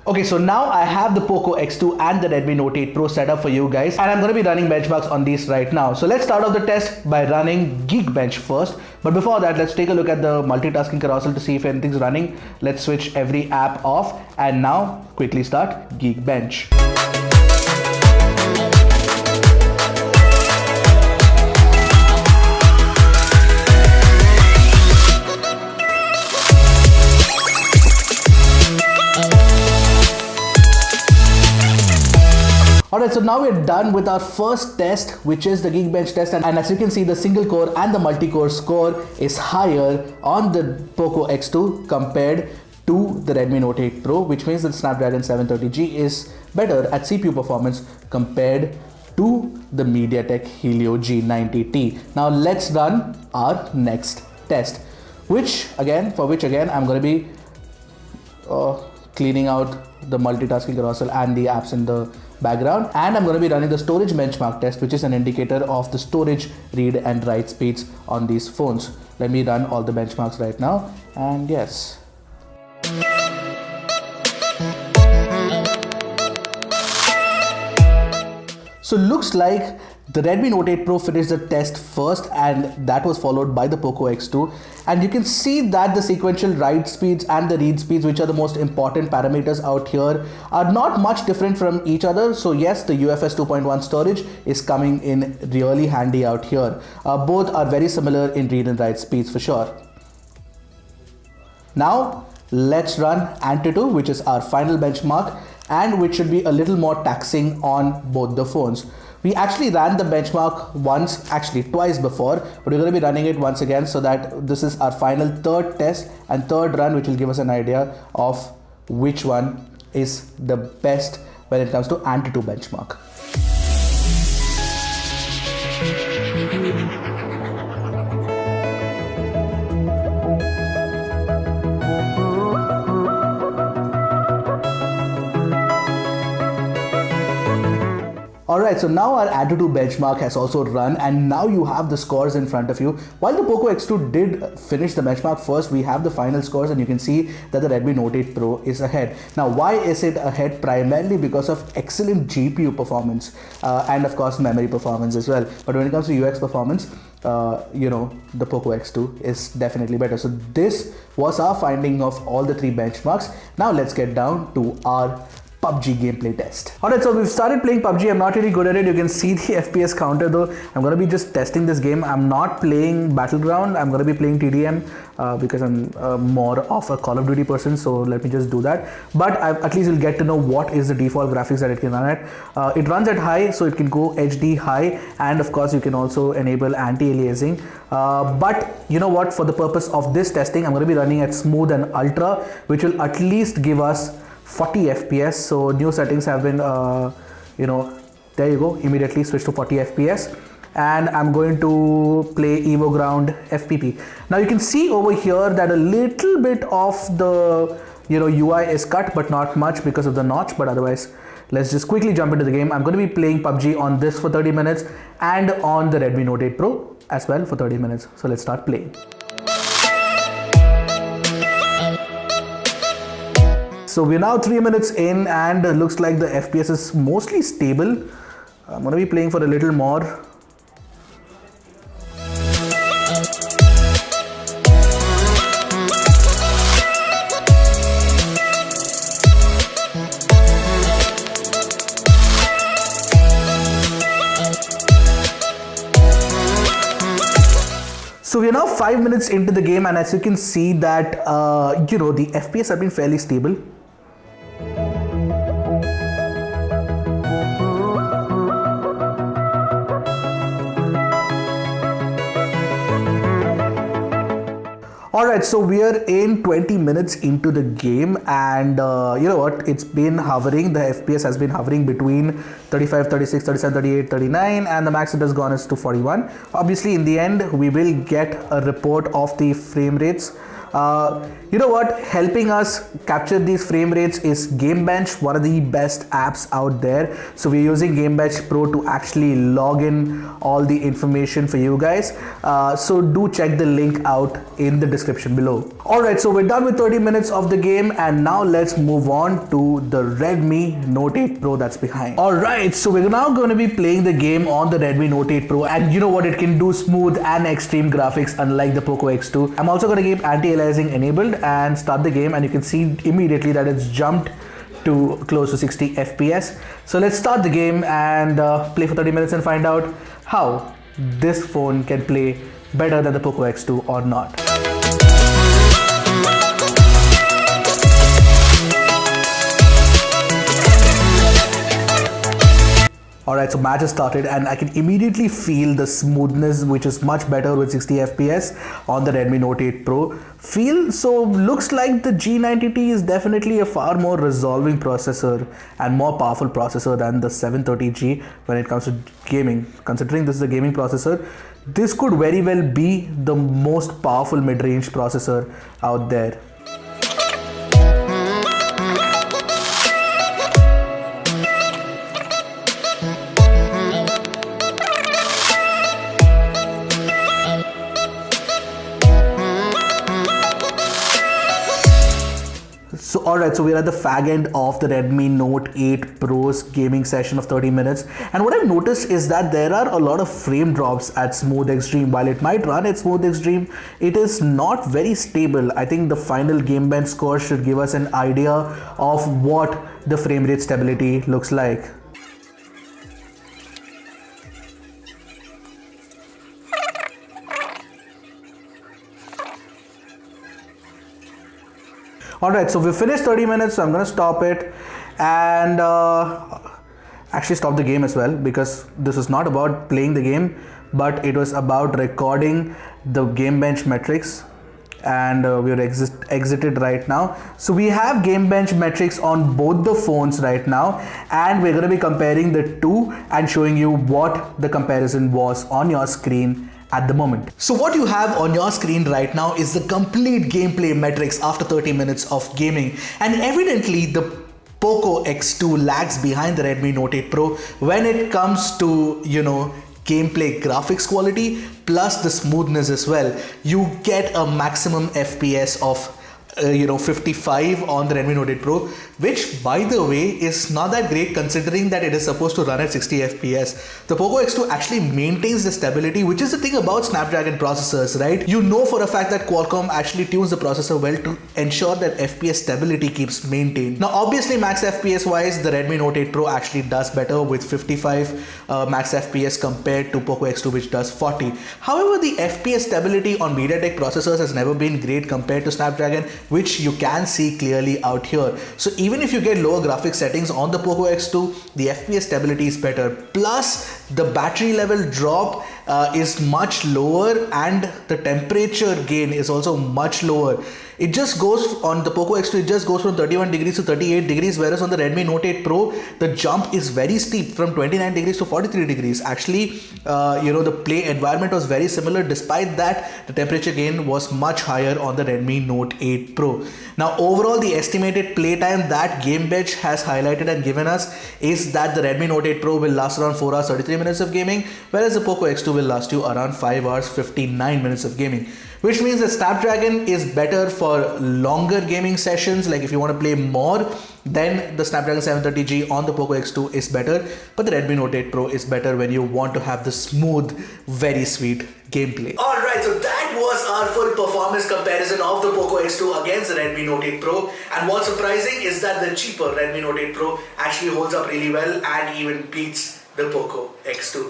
Okay, so now I have the Poco X2 and the Redmi Note 8 Pro set up for you guys, and I'm going to be running benchmarks on these right now. So let's start off the test by running Geekbench first. But before that, let's take a look at the multitasking carousel to see if anything's running. Let's switch every app off and now quickly start Geekbench. Alright, so now we're done with our first test, which is the Geekbench test, and as you can see, the single core and the multi-core score is higher on the Poco X2 compared to the Redmi Note 8 Pro, which means that the Snapdragon 730G is better at CPU performance compared to the MediaTek Helio G90T. Now let's run our next test, for which again I'm going to be cleaning out the multitasking carousel and the apps in the background, and I'm going to be running the storage benchmark test, which is an indicator of the storage read and write speeds on these phones. Let me run all the benchmarks right now, and yes. So looks like the Redmi Note 8 Pro finished the test first, and that was followed by the Poco X2. And you can see that the sequential write speeds and the read speeds, which are the most important parameters out here, are not much different from each other. So yes, the UFS 2.1 storage is coming in really handy out here. Both are very similar in read and write speeds for sure. Now let's run Antutu, which is our final benchmark, and which should be a little more taxing on both the phones. We actually ran the benchmark twice before, but we're going to be running it once again, so that this is our final third test and third run, which will give us an idea of which one is the best when it comes to Antutu benchmark. Alright, so now our Antutu benchmark has also run, and now you have the scores in front of you. While the Poco X2 did finish the benchmark first, we have the final scores, and you can see that the Redmi Note 8 Pro is ahead. Now, why is it ahead? Primarily because of excellent GPU performance and of course memory performance as well. But when it comes to UX performance, the Poco X2 is definitely better. So this was our finding of all the three benchmarks. Now let's get down to our Pubg gameplay test. Alright, so we've started playing Pubg. I'm not really good at it. You can see the FPS counter though. I'm going to be just testing this game. I'm not playing Battleground. I'm going to be playing TDM because I'm more of a Call of Duty person. So let me just do that. But at least you'll get to know what is the default graphics that it can run at. It runs at high, so it can go HD high. And of course, you can also enable anti-aliasing. But you know what? For the purpose of this testing, I'm going to be running at smooth and ultra, which will at least give us 40 FPS. So new settings have been there you go, immediately switch to 40 FPS, and I'm going to play Evo Ground FPP. Now you can see over here that a little bit of the UI is cut, but not much because of the notch. But otherwise, let's just quickly jump into the game. I'm going to be playing Pubg on this for 30 minutes and on the Redmi Note 8 Pro as well for 30 minutes. So let's start playing. So we're now 3 minutes in, and looks like the FPS is mostly stable. I'm going to be playing for a little more. So we're now 5 minutes into the game, and as you can see that the FPS have been fairly stable. Alright, so we are in 20 minutes into the game, and you know what, it's been hovering, the FPS has been hovering between 35, 36, 37, 38, 39, and the max it has gone is to 41. Obviously in the end we will get a report of the frame rates You know what, helping us capture these frame rates is Gamebench, one of the best apps out there. So we're using Gamebench Pro to actually log in all the information for you guys. So do check the link out in the description below. Alright, so we're done with 30 minutes of the game, and now let's move on to the Redmi Note 8 Pro that's behind. Alright, so we're now going to be playing the game on the Redmi Note 8 Pro, and you know what, it can do smooth and extreme graphics unlike the Poco X2. I'm also going to keep anti-aliasing enabled and start the game, and you can see immediately that it's jumped to close to 60 FPS. So let's start the game and play for 30 minutes and find out how this phone can play better than the Poco X2 or not. Alright, so match has started and I can immediately feel the smoothness, which is much better with 60 FPS on the Redmi Note 8 Pro. Looks like the G90T is definitely a far more resolving processor and more powerful processor than the 730G when it comes to gaming. Considering this is a gaming processor, this could very well be the most powerful mid-range processor out there. So alright, so we're at the fag end of the Redmi Note 8 Pro's gaming session of 30 minutes, and what I've noticed is that there are a lot of frame drops at Smooth Extreme. While it might run at Smooth Extreme, it is not very stable. I think the final Gamebench score should give us an idea of what the frame rate stability looks like. Alright, so we finished 30 minutes, so I'm going to stop it and actually stop the game as well, because this is not about playing the game, but it was about recording the Gamebench metrics, and we're exited right now. So we have Gamebench metrics on both the phones right now, and we're going to be comparing the two and showing you what the comparison was on your screen at the moment. So what you have on your screen right now is the complete gameplay metrics after 30 minutes of gaming, and evidently the Poco X2 lags behind the Redmi Note 8 Pro when it comes to, you know, gameplay graphics quality plus the smoothness as well. You get a maximum FPS of 55 on the Redmi Note 8 Pro, which by the way is not that great considering that it is supposed to run at 60 FPS. The Poco X2 actually maintains the stability, which is the thing about Snapdragon processors, right? You know for a fact that Qualcomm actually tunes the processor well to ensure that FPS stability keeps maintained. Now obviously max FPS wise, the Redmi Note 8 Pro actually does better with 55 max FPS compared to Poco X2, which does 40. However, the FPS stability on MediaTek processors has never been great compared to Snapdragon, which you can see clearly out here. So even if you get lower graphics settings on the Poco X2, the FPS stability is better. Plus the battery level drop is much lower, and the temperature gain is also much lower. It just goes on the Poco X2, it just goes from 31 degrees to 38 degrees, whereas on the Redmi Note 8 Pro, the jump is very steep from 29 degrees to 43 degrees. Actually, the play environment was very similar. Despite that, the temperature gain was much higher on the Redmi Note 8 Pro. Now, overall, the estimated playtime that Gamebench has highlighted and given us is that the Redmi Note 8 Pro will last around 4 hours 33 minutes of gaming, whereas the Poco X2 will last you around 5 hours 59 minutes of gaming. Which means that Snapdragon is better for longer gaming sessions, like if you want to play more, then the Snapdragon 730G on the Poco X2 is better, but the Redmi Note 8 Pro is better when you want to have the smooth, very sweet gameplay. Alright, so that was our full performance comparison of the Poco X2 against the Redmi Note 8 Pro, and what's surprising is that the cheaper Redmi Note 8 Pro actually holds up really well and even beats the Poco X2.